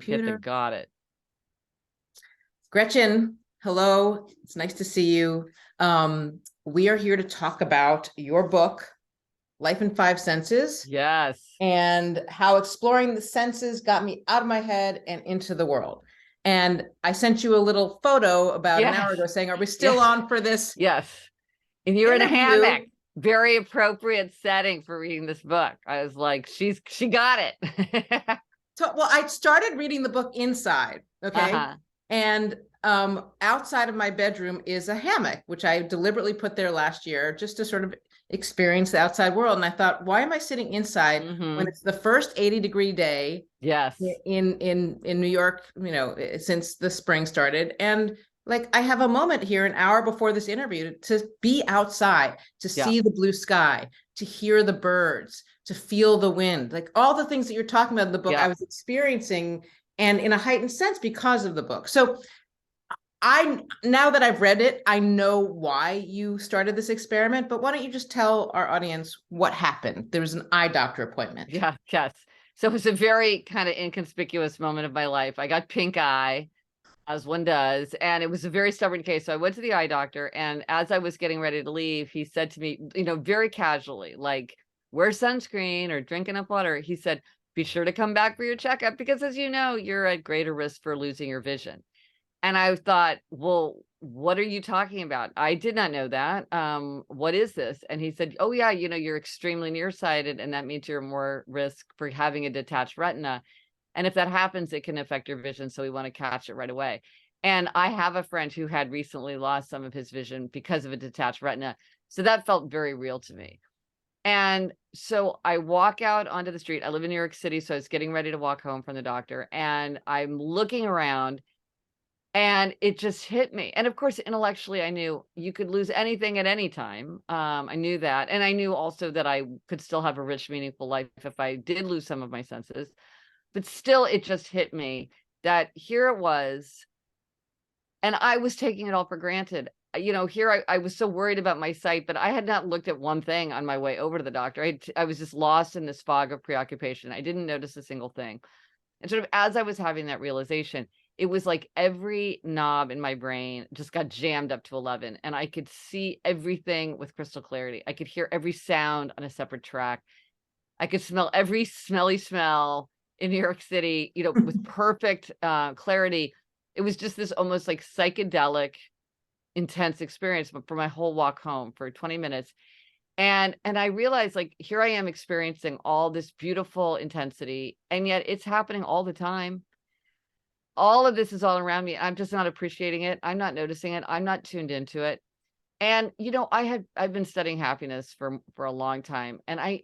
Hit the Computer. got it. Gretchen, hello. It's nice to see you. We are here to talk about your book, Life in Five Senses, Yes. and how exploring the senses got me out of my head and into the world. And I sent you a little photo about an hour Yes. ago saying, are we still Yes. on for this Yes. And you're in a interview? hammock. Very appropriate setting for reading this book. I was like, she got it. Well, I started reading the book inside, okay? Uh-huh. And outside of my bedroom is a hammock, which I deliberately put there last year just to sort of experience the outside world. And I thought, why am I sitting inside when it's the first 80-degree day Yes. in New York, since the spring started? And like, I have a moment here an hour before this interview to be outside, to see the blue sky, to hear the birds, to feel the wind, like all the things that you're talking about in the book, I was experiencing, and in a heightened sense because of the book. So now that I've read it, I know why you started this experiment, but why don't you just tell our audience what happened? There was an eye doctor appointment. Yeah. Yes. So it was a very kind of inconspicuous moment of my life. I got pink eye, as one does, and it was a very stubborn case. So I went to the eye doctor, and as I was getting ready to leave, he said to me, very casually, like, wear sunscreen or drink enough water. He said, be sure to come back for your checkup because, as you know, you're at greater risk for losing your vision. And I thought, well, what are you talking about? I did not know that. What is this? And he said, oh yeah, you're extremely nearsighted, and that means you're more risk for having a detached retina. And if that happens, it can affect your vision. So we want to catch it right away. And I have a friend who had recently lost some of his vision because of a detached retina. So that felt very real to me. And so I walk out onto the street. I live in New York City, so I was getting ready to walk home from the doctor, and I'm looking around, and it just hit me. And of course, intellectually, I knew you could lose anything at any time. I knew that. And I knew also that I could still have a rich, meaningful life if I did lose some of my senses. But still, it just hit me that here it was, and I was taking it all for granted. Here I was so worried about my sight, but I had not looked at one thing on my way over to the doctor. I was just lost in this fog of preoccupation. I didn't notice a single thing. And sort of as I was having that realization, it was like every knob in my brain just got jammed up to 11, and I could see everything with crystal clarity. I could hear every sound on a separate track. I could smell every smelly smell in New York City, with perfect clarity. It was just this almost like psychedelic, intense experience, but for my whole walk home for 20 minutes. And I realized, like, here I am experiencing all this beautiful intensity, and yet it's happening all the time. All of this is all around me. I'm just not appreciating it. I'm not noticing it. I'm not tuned into it. And I've been studying happiness for a long time, and I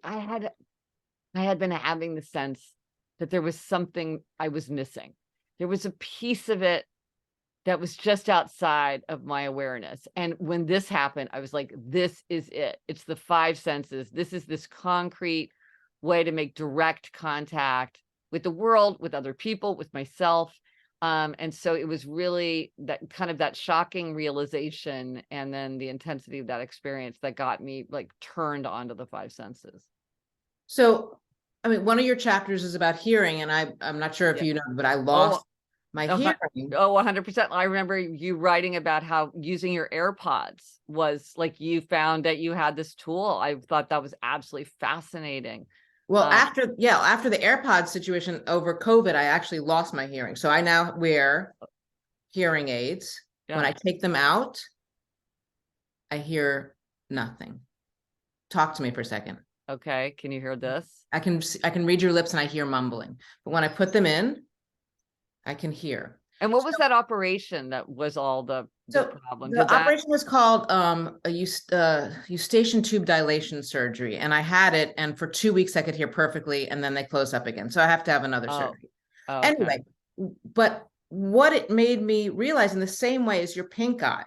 had been having the sense that there was something I was missing. There was a piece of it that was just outside of my awareness. And when this happened, I was like, this is it. It's the five senses. This is this concrete way to make direct contact with the world, with other people, with myself. And so it was really that kind of that shocking realization, and then the intensity of that experience that got me like turned onto the five senses. So, I mean, one of your chapters is about hearing, and I'm not sure if you know, but I lost my hearing. 100%. I remember you writing about how using your AirPods was like, you found that you had this tool. I thought that was absolutely fascinating. Well, after the AirPods situation over COVID, I actually lost my hearing. So I now wear hearing aids. When I take them out, I hear nothing. Talk to me for a second. Okay. Can you hear this? I can read your lips and I hear mumbling. But when I put them in, I can hear. And what was that operation that was all the problem? The operation was called eustachian tube dilation surgery, and I had it, and for 2 weeks I could hear perfectly, and then they closed up again. So I have to have another surgery. Okay. Anyway, but what it made me realize, in the same way as your pink eye,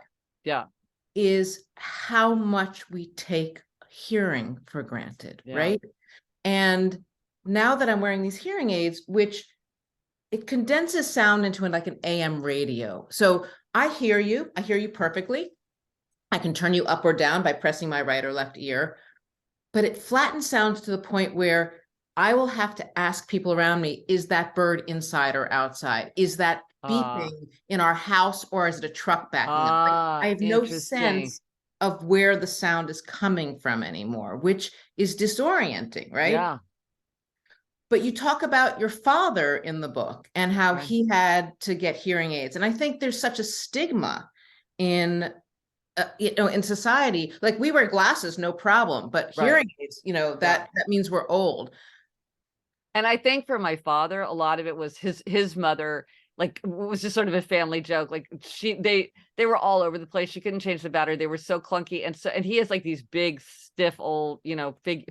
is how much we take hearing for granted, right? And now that I'm wearing these hearing aids, which it condenses sound into like an AM radio. So I hear you perfectly. I can turn you up or down by pressing my right or left ear, but it flattens sounds to the point where I will have to ask people around me, is that bird inside or outside? Is that Ah, beeping in our house or is it a truck backing up? Like, I have no interesting. sense of where the sound is coming from anymore, which is disorienting, right? Yeah. But you talk about your father in the book and how Right. he had to get hearing aids. And I think there's such a stigma in in society. Like, we wear glasses, no problem, but Right. hearing aids, Yeah. that means we're old. And I think for my father, a lot of it was his mother, like, was just sort of a family joke. Like, they were all over the place. She couldn't change the battery. They were so clunky. And he has like these big, stiff old,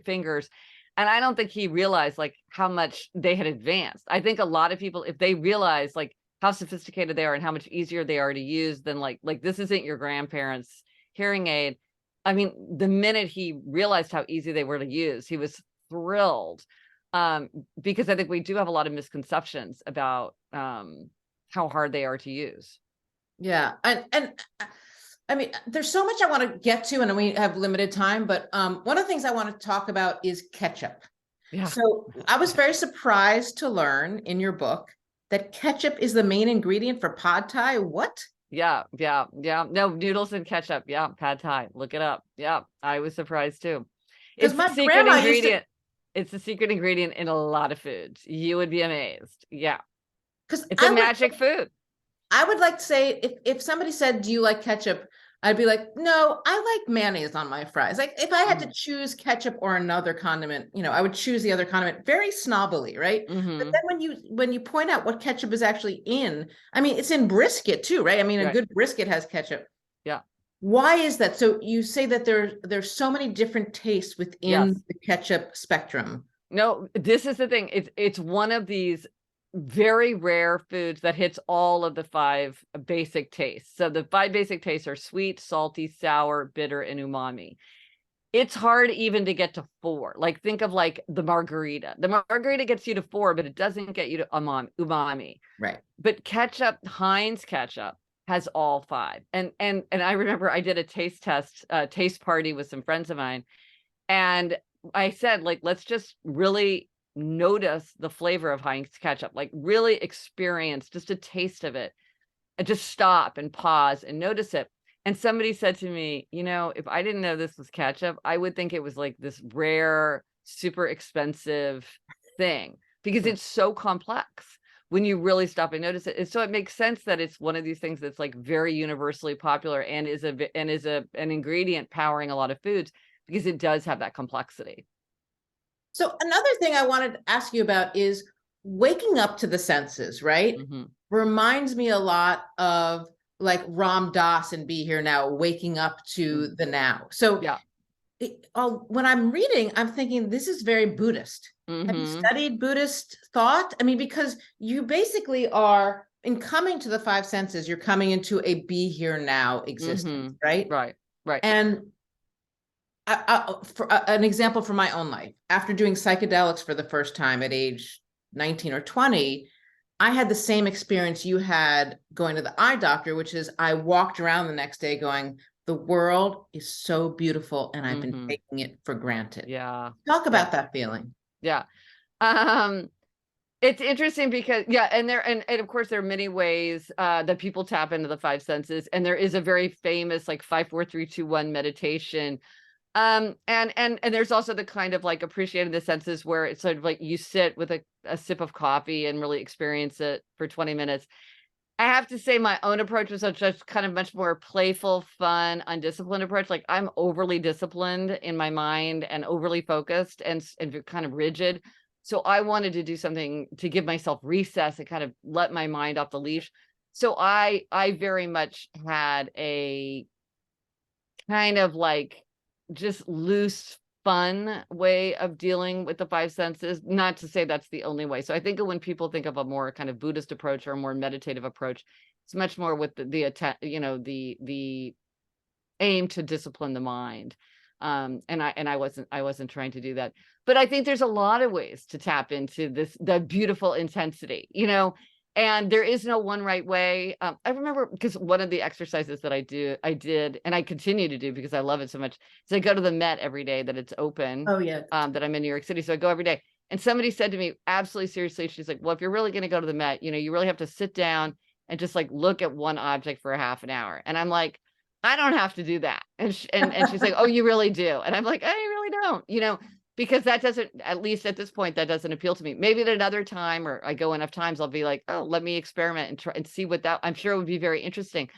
fingers. And I don't think he realized like how much they had advanced. I think a lot of people, if they realize like how sophisticated they are and how much easier they are to use than like this isn't your grandparents' hearing aid. I mean, the minute he realized how easy they were to use, he was thrilled. Um, because I think we do have a lot of misconceptions about how hard they are to use. Yeah. And I mean, there's so much I want to get to, and we have limited time, but one of the things I want to talk about is ketchup. Yeah. So I was very surprised to learn in your book that ketchup is the main ingredient for pad thai. What? Yeah, yeah, yeah. No, noodles and ketchup. Yeah, pad thai. Look it up. Yeah, I was surprised too. Because It's the my secret grandma used to, ingredient. It's the secret ingredient in a lot of foods. You would be amazed. Yeah. because It's a magic food. I would like to say, if somebody said, do you like ketchup? I'd be like, no, I like mayonnaise on my fries. Like, if I had to choose ketchup or another condiment, I would choose the other condiment, very snobbily, right? But Mm-hmm. then when you point out what ketchup is actually in, I mean, it's in brisket too, right? I mean, a Right. good brisket has ketchup. Yeah. Why is that? So you say that there's so many different tastes Yes. within the ketchup spectrum. No, this is the thing. It's one of these very rare foods that hits all of the five basic tastes. So the five basic tastes are sweet, salty, sour, bitter, and umami. It's hard even to get to four. Like, think of like the margarita. The margarita gets you to four, but it doesn't get you to umami. Right. But ketchup, Heinz ketchup, has all five. And I remember I did a taste test, taste party with some friends of mine, and I said, like, let's just really notice the flavor of Heinz ketchup, like really experience just a taste of it, and just stop and pause and notice it. And somebody said to me, if I didn't know this was ketchup, I would think it was like this rare, super expensive thing, because it's so complex when you really stop and notice it. And so it makes sense that it's one of these things that's like very universally popular and is an ingredient powering a lot of foods, because it does have that complexity. So another thing I wanted to ask you about is waking up to the senses, right? Mm-hmm. Reminds me a lot of like Ram Dass and Be Here Now, waking up to the now. So Yeah. when I'm reading, I'm thinking this is very Buddhist. Have you Mm-hmm. studied Buddhist thought? I mean, because you basically are, in coming to the five senses, you're coming into a be here now existence, Mm-hmm. right? Right. Right. And for an example from my own life, after doing psychedelics for the first time at age 19 or 20, I had the same experience you had going to the eye doctor, which is I walked around the next day going, the world is so beautiful and I've been Mm-hmm. taking it for granted. Yeah. Talk Yeah. about that feeling. Yeah. Um, it's interesting because, yeah, and of course there are many ways that people tap into the five senses, and there is a very famous like 5, 4, 3, 2, 1 meditation. And there's also the kind of like appreciating the senses where it's sort of like you sit with a sip of coffee and really experience it for 20 minutes. I have to say my own approach was just kind of much more playful, fun, undisciplined approach. Like, I'm overly disciplined in my mind and overly focused and kind of rigid. So I wanted to do something to give myself recess and kind of let my mind off the leash. So I very much had a kind of like just loose, fun way of dealing with the five senses. Not to say that's the only way. So I think when people think of a more kind of Buddhist approach or a more meditative approach, it's much more with the aim to discipline the mind. And I wasn't trying to do that. But I think there's a lot of ways to tap into the beautiful intensity, and there is no one right way. I remember, because one of the exercises that I did, and I continue to do because I love it so much, is I go to the Met every day that it's open, Oh, yeah. that I'm in New York City. So I go every day. And somebody said to me, absolutely seriously, she's like, well, if you're really going to go to the Met, you really have to sit down and just like look at one object for a half an hour. And I'm like, I don't have to do that. And she's like, oh, you really do. And I'm like, I really don't, because that doesn't, at least at this point, that doesn't appeal to me. Maybe at another time, or I go enough times, I'll be like, oh, let me experiment and try and see what that, I'm sure it would be very interesting.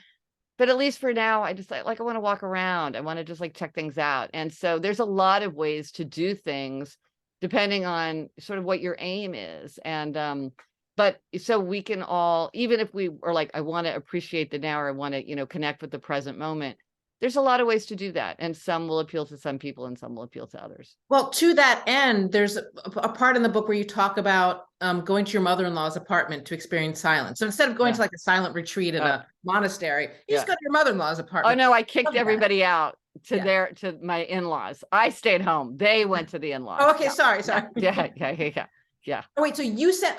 But at least for now, I just like, I want to walk around. I want to just like check things out. And so there's a lot of ways to do things depending on sort of what your aim is. And, but so we can all, even if we are like, I want to appreciate the now, or I want to, connect with the present moment, there's a lot of ways to do that. And some will appeal to some people and some will appeal to others. Well, to that end, there's a part in the book where you talk about going to your mother-in-law's apartment to experience silence. So instead of going to like a silent retreat in a monastery, you just go to your mother-in-law's apartment. Oh no, I kicked everybody out to my in-laws. I stayed home. They went to the in-laws. Oh, okay. Sorry. Yeah. Oh, wait, so you sent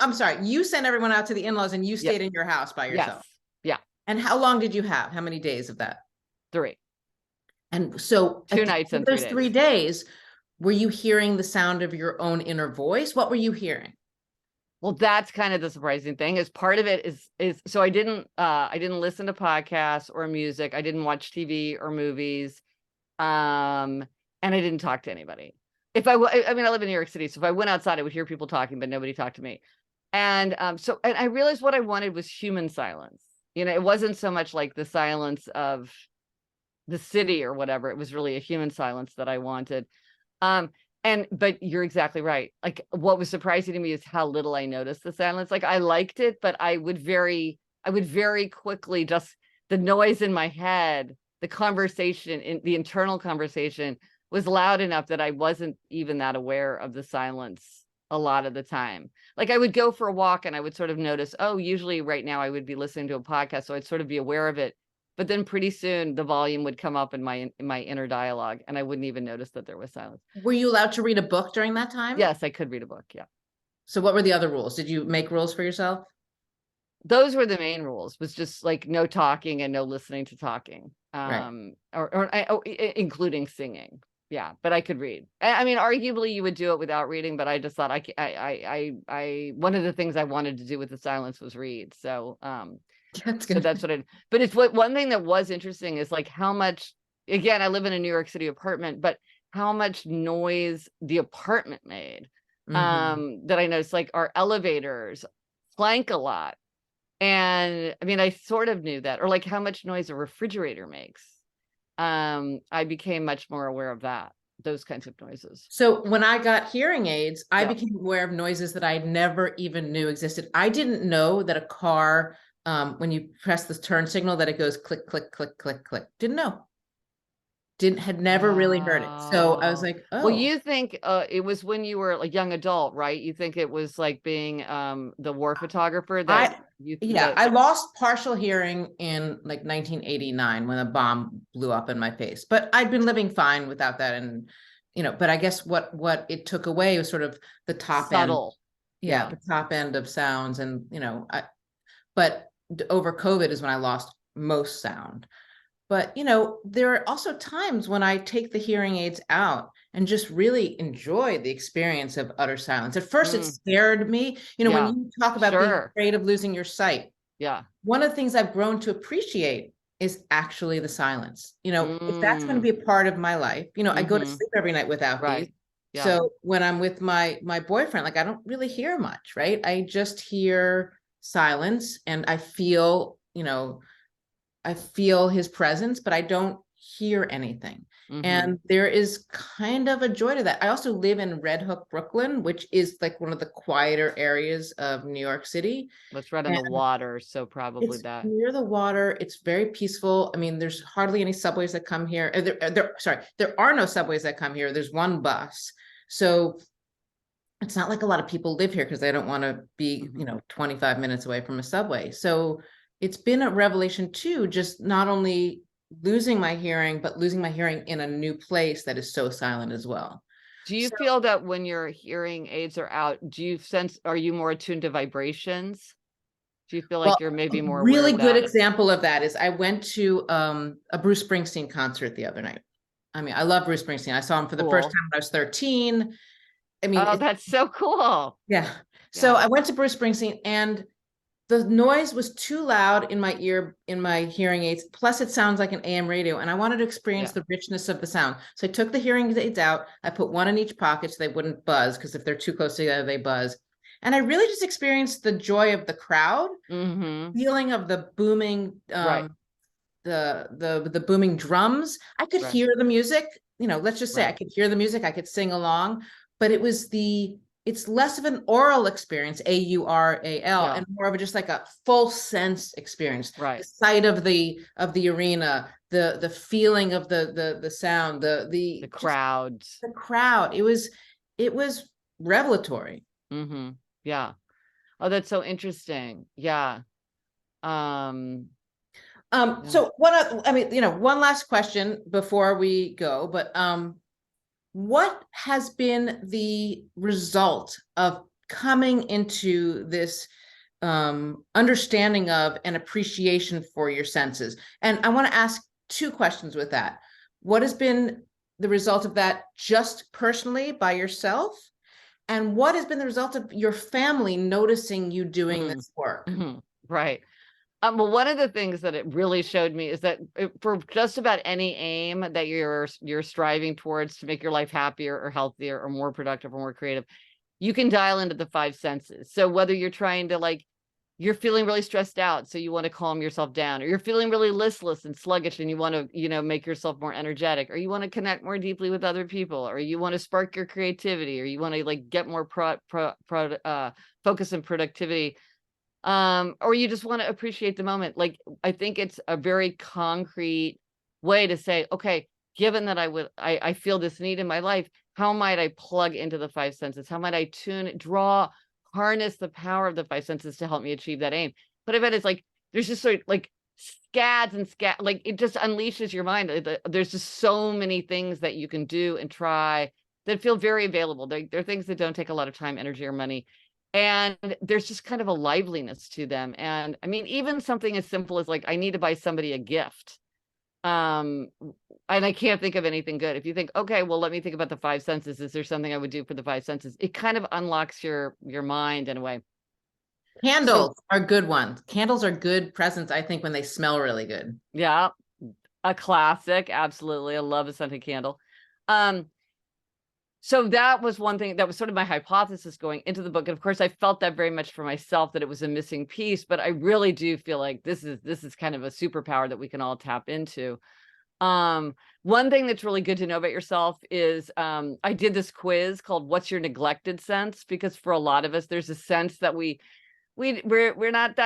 everyone out to the in-laws and you stayed in your house by yourself. Yes. Yeah. And how long did you have? How many days of that? 3. And so 2 nights and 3 days. 3 days, were you hearing the sound of your own inner voice? What were you hearing? Well, that's kind of the surprising thing. Is part of it is so I didn't listen to podcasts or music. I didn't watch TV or movies. And I didn't talk to anybody. I live in New York City, so if I went outside, I would hear people talking, but nobody talked to me. And so I realized what I wanted was human silence. It wasn't so much like the silence of the city or whatever. It was really a human silence that I wanted. But you're exactly right. Like, what was surprising to me is how little I noticed the silence. Like, I liked it, but I would very quickly, just the noise in my head, the conversation, the internal conversation was loud enough that I wasn't even that aware of the silence a lot of the time. Like, I would go for a walk and I would sort of notice, oh, usually right now I would be listening to a podcast, so I'd sort of be aware of it. But then pretty soon the volume would come up in my inner dialogue and I wouldn't even notice that there was silence. Were you allowed to read a book during that time? Yes, I could read a book. Yeah. So what were the other rules? Did you make rules for yourself? Those were the main rules, was just like no talking and no listening to talking, or including singing. Yeah, but I could read. I mean, arguably you would do it without reading, but I just thought I one of the things I wanted to do with the silence was read. So, that's good. So that's what I did. But it's one thing that was interesting is like how much, again, I live in a New York City apartment, but how much noise the apartment made. That I noticed, like our elevators clank a lot. And I mean, I sort of knew that, or like how much noise a refrigerator makes. I became much more aware of those kinds of noises. So when I got hearing aids, I became aware of noises that I never even knew existed. I didn't know that a car, when you press the turn signal, that it goes click, click, click, click, click. Didn't know. Had never really heard it. So I was like, oh. Well, you think it was when you were a young adult, right? You think it was like being the war photographer that I lost partial hearing in like 1989 when a bomb blew up in my face. But I'd been living fine without that. And, but I guess what it took away was sort of the top subtle. end. The top end of sounds. And, but over COVID is when I lost most sound. But, there are also times when I take the hearing aids out and just really enjoy the experience of utter silence. At first, it scared me. When you talk about being afraid of losing your sight. Yeah. One of the things I've grown to appreciate is actually the silence. If that's going to be a part of my life, I go to sleep every night without these. Yeah. So when I'm with my boyfriend, like I don't really hear much, right? I just hear silence and I feel, his presence, but I don't hear anything. And there is kind of a joy to that. I also live in Red Hook, Brooklyn, which is like one of the quieter areas of New York City. It's right on the water, so probably that. Near the water, it's very peaceful. I mean, there's hardly any subways that come here. There are no subways that come here. There's one bus. So it's not like a lot of people live here because they don't want to be, 25 minutes away from a subway. So it's been a revelation too, just not only losing my hearing, but losing my hearing in a new place that is so silent as well. Do you feel that when your hearing aids are out, are you more attuned to vibrations? Do you feel like you're maybe more aware really of good that? Example of that is I went to a Bruce Springsteen concert the other night. I mean, I love Bruce Springsteen. I saw him for the first time when I was 13. I mean, Oh, that's so cool. yeah. So I went to Bruce Springsteen, and the noise was too loud in my ear, in my hearing aids. Plus, it sounds like an AM radio, and I wanted to experience the richness of the sound. So I took the hearing aids out. I put one in each pocket so they wouldn't buzz, because if they're too close together, they buzz. And I really just experienced the joy of the crowd, feeling of the booming, the booming drums. I could hear the music. You know, let's just say I could hear the music. I could sing along, but it's less of an oral experience, AURAL, and more of just like a full sense experience. The sight of the arena, the feeling of the sound, the crowds, the crowd. It was revelatory. Yeah. Oh, that's so interesting. Yeah. So one last question before we go, but what has been the result of coming into this understanding of and appreciation for your senses? And I want to ask two questions with that. What has been the result of that just personally by yourself? And what has been the result of your family noticing you doing this work? Right. Well, one of the things that it really showed me is that for just about any aim that you're striving towards to make your life happier or healthier or more productive or more creative, you can dial into the five senses. So whether you're trying to you're feeling really stressed out, so you want to calm yourself down, or you're feeling really listless and sluggish and you want to, make yourself more energetic, or you want to connect more deeply with other people, or you want to spark your creativity, or you want to get more focus and productivity. Or you just want to appreciate the moment. I think it's a very concrete way to say, okay, given that I feel this need in my life, how might I plug into the five senses? How might I harness the power of the five senses to help me achieve that aim? But I bet it's there's just sort of scads and it just unleashes your mind. There's just so many things that you can do and try that feel very available. They're things that don't take a lot of time, energy, or money. And there's just kind of a liveliness to them. And I mean, even something as simple as I need to buy somebody a gift. And I can't think of anything good. If you think, okay, well, let me think about the five senses. Is there something I would do for the five senses? It kind of unlocks your mind in a way. Candles are good ones. Candles are good presents, I think, when they smell really good. Yeah. A classic. Absolutely. I love a scented candle. So that was one thing that was sort of my hypothesis going into the book. And of course, I felt that very much for myself, that it was a missing piece, but I really do feel like this is kind of a superpower that we can all tap into. One thing that's really good to know about yourself is I did this quiz called What's Your Neglected Sense? Because for a lot of us, there's a sense that we're not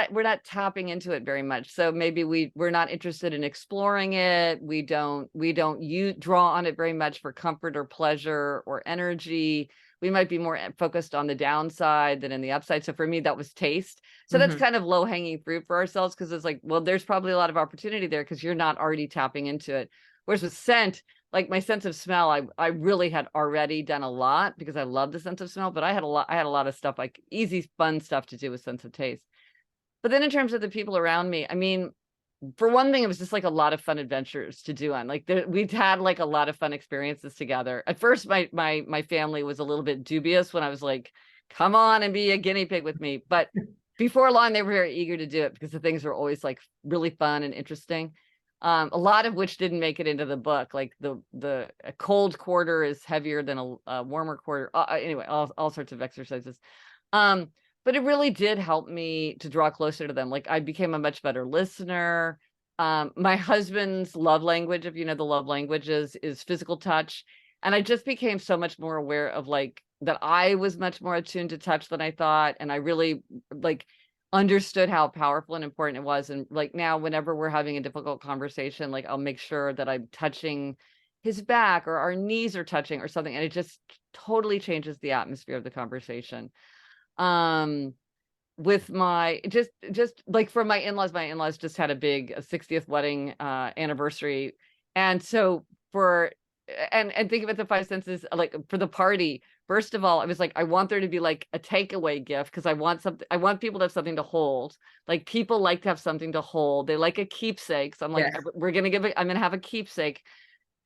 tapping into it very much. So maybe we're not interested in exploring it. We don't draw on it very much for comfort or pleasure or energy. We might be more focused on the downside than in the upside. So for me, that was taste. So that's kind of low hanging fruit for ourselves, because it's well, there's probably a lot of opportunity there because you're not already tapping into it. Whereas with scent, my sense of smell, I really had already done a lot because I love the sense of smell, but I had a lot of stuff, easy, fun stuff to do with sense of taste. But then in terms of the people around me, I mean, for one thing, it was just a lot of fun adventures to do on. We'd had a lot of fun experiences together. At first, my family was a little bit dubious when I was come on and be a guinea pig with me. But before long, they were very eager to do it because the things were always really fun and interesting. A lot of which didn't make it into the book. The a cold quarter is heavier than a warmer quarter. Anyway, all sorts of exercises. But it really did help me to draw closer to them. I became a much better listener. My husband's love language, if you know the love languages, is physical touch. And I just became so much more aware of that I was much more attuned to touch than I thought. And I really understood how powerful and important it was. And now, whenever we're having a difficult conversation, I'll make sure that I'm touching his back or our knees are touching or something. And it just totally changes the atmosphere of the conversation. With my just for my in-laws just had a big 60th wedding anniversary. And so and think about the five senses, for the party. First of all, I was I want there to be a takeaway gift, because I want people to have something to hold. People like to have something to hold. They like a keepsake. So I'm I'm gonna have a keepsake.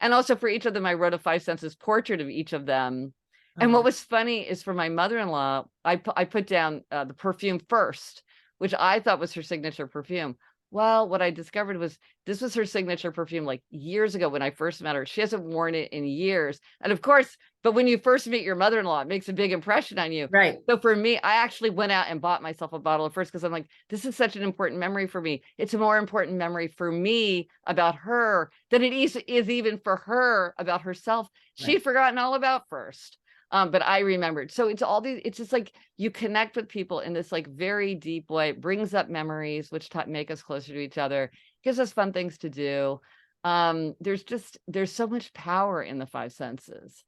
And also for each of them, I wrote a five senses portrait of each of them. And what was funny is for my mother-in-law, I put down the perfume first, which I thought was her signature perfume. Well, what I discovered was this was her signature perfume like years ago when I first met her. She hasn't worn it in years. And of course, but when you first meet your mother-in-law, it makes a big impression on you. Right. So for me, I actually went out and bought myself a bottle at first because I'm like, this is such an important memory for me. It's a more important memory for me about her than it is even for her about herself. She'd Right. forgotten all about first. But I remembered. So it's all these, it's just like you connect with people in this like very deep way. It brings up memories, which make us closer to each other, gives us fun things to do. There's so much power in the five senses.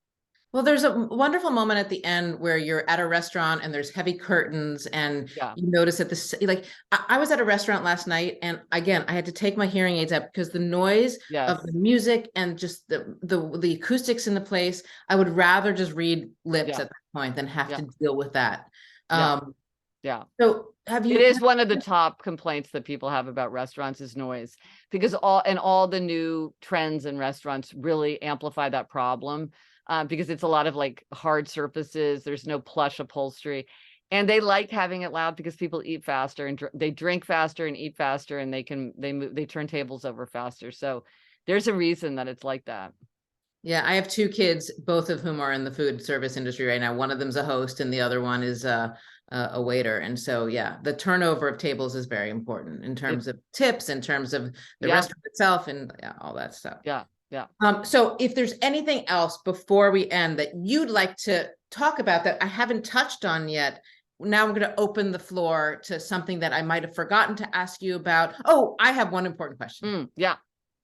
Well, there's a wonderful moment at the end where you're at a restaurant and there's heavy curtains and you notice that this, like, I was at a restaurant last night and again, I had to take my hearing aids out because the noise of the music and just the acoustics in the place, I would rather just read lips at that point than have to deal with that. So it is one of the top complaints that people have about restaurants is noise, because all the new trends in restaurants really amplify that problem. Because it's a lot of like hard surfaces. There's no plush upholstery, and they like having it loud because people eat faster and they drink faster and eat faster, and they turn tables over faster. So there's a reason that it's like that. Yeah, I have two kids, both of whom are in the food service industry right now. One of them's a host, and the other one is a waiter. And so, yeah, the turnover of tables is very important in terms of tips, in terms of the restaurant itself, and all that stuff. Yeah. So if there's anything else before we end that you'd like to talk about that I haven't touched on yet, now I'm going to open the floor to something that I might have forgotten to ask you about. Oh, I have one important question.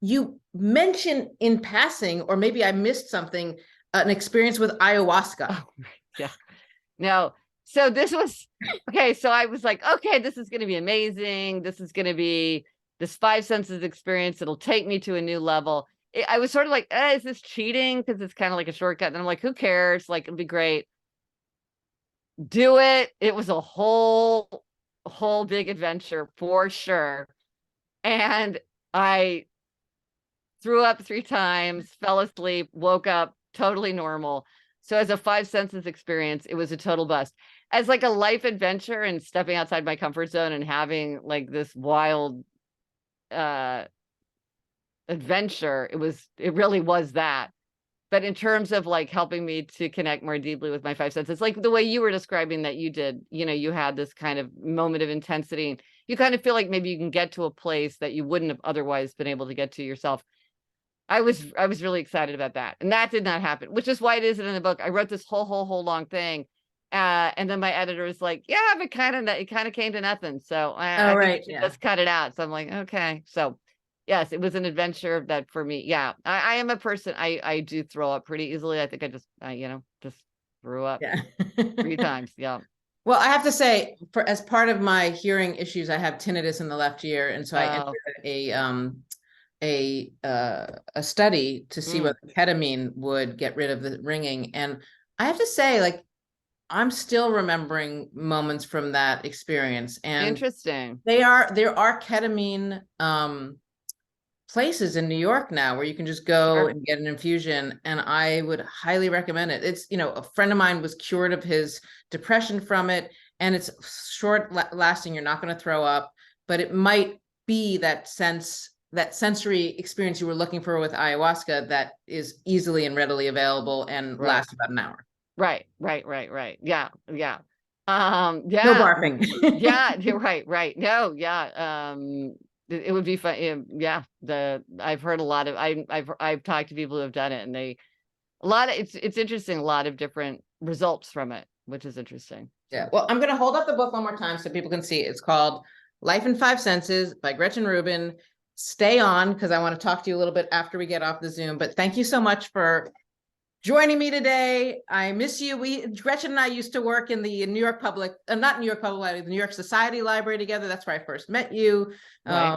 You mentioned in passing, or maybe I missed something, an experience with ayahuasca. No. So this was, okay. So I was like, okay, this is going to be amazing. This is going to be this five senses experience. It'll take me to a new level. I was sort of like, is this cheating? Because it's kind of like a shortcut. And I'm like, who cares? Like, it'll be great. Do it. It was a whole big adventure for sure. And I threw up 3 times, fell asleep, woke up totally normal. So as a five senses experience, it was a total bust. As like a life adventure and stepping outside my comfort zone and having like this wild adventure, it really was that. But in terms of like helping me to connect more deeply with my five senses, like the way you were describing that you did, you had this kind of moment of intensity, and you kind of feel like maybe you can get to a place that you wouldn't have otherwise been able to get to yourself. I was really excited about that, and that did not happen, which is why it isn't in the book. I wrote this whole long thing, and then my editor was like, "Yeah, but it kind of came to nothing." So I think we should just cut it out. So I'm like, okay. So yes, it was an adventure that for me, I am a person. I do throw up pretty easily. I think I just just threw up 3 times. Yeah. Well, I have to say, as part of my hearing issues, I have tinnitus in the left ear, and so I entered a study to see whether ketamine would get rid of the ringing. And I have to say, like, I'm still remembering moments from that experience. And interesting. There are ketamine places in New York now where you can just go and get an infusion, and I would highly recommend it. It's, a friend of mine was cured of his depression from it, and it's short lasting. You're not going to throw up, but it might be that sensory experience you were looking for with ayahuasca that is easily and readily available and lasts about an hour. Right. Yeah. No barfing. Yeah, you're right. No, it would be fun. Yeah. I've heard a lot of, I've talked to people who have done it, and it's interesting. A lot of different results from it, which is interesting. Yeah. Well, I'm going to hold up the book one more time so people can see. It's called Life in Five Senses by Gretchen Rubin. Stay on, because I want to talk to you a little bit after we get off the Zoom, but thank you so much for joining me today. I miss you. Gretchen and I used to work in the New York Public, not New York Public Library, the New York Society Library together. That's where I first met you. Right.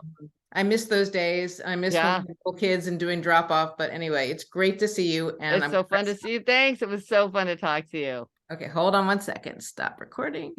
I miss those days. I miss little kids and doing drop off, but anyway, it's great to see you. And it's so fun to see you. Thanks. It was so fun to talk to you. Okay. Hold on one second. Stop recording.